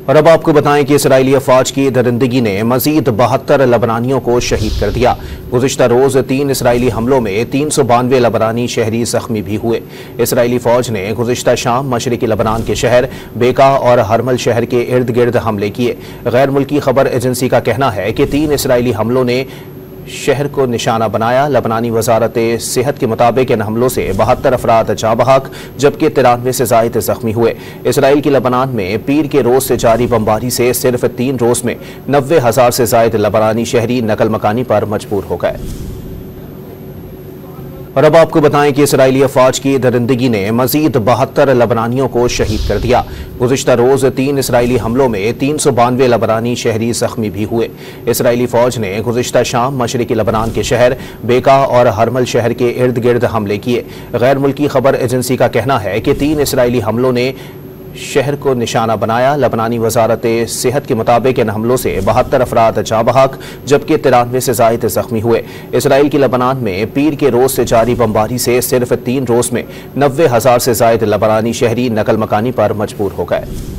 और अब आपको बताएं कि इसराइली अफवाज की दरिंदगी ने मजीद 72 लबनानियों को शहीद कर दिया। गुज़िश्ता रोज 3 इसराइली हमलों में 392 लबनानी शहरी जख्मी भी हुए। इसराइली फौज ने गुज़िश्ता शाम मशरिकी लबनान के शहर बेका और हरमल शहर के इर्द गिर्द हमले किए। गैर मुल्की खबर एजेंसी का कहना है कि 3 इसराइली हमलों ने शहर को निशाना बनाया। लबनानी वजारत सेहत के मुताबिक इन हमलों से 72 अफराद जाँ बहक जबकि 93 से ज़ायद जख्मी हुए। इसराइल की लबनान में पीर के रोज़ से जारी बमबारी से सिर्फ 3 रोज़ में 90,000 से ज़ायद लबनानी शहरी नकल मकानी पर मजबूर हो गए। और अब आपको बताएं कि इसराइली अफवाज की दरिंदगी ने मजीद 72 लबनानियों को शहीद कर दिया। गुज़िश्ता रोज 3 इसराइली हमलों में 392 लबनानी शहरी जख्मी भी हुए। इसराइली फौज ने गुज़िश्ता शाम मशरिकी लबनान के शहर बेका और हरमल शहर के इर्द गिर्द हमले किए। गैर मुल्की खबर एजेंसी का कहना है कि 3 इसराइली हमलों ने शहर को निशाना बनाया। लबनानी वजारत सेहत के मुताबिक इन हमलों से 72 अफराद जाँ बहक जबकि 93 से ज़ायद जख्मी हुए। इसराइल की लबनान में पीर के रोज़ से जारी बमबारी से सिर्फ 3 रोज़ में 90,000 से ज़ायद लबनानी शहरी नकल मकानी पर मजबूर हो गए।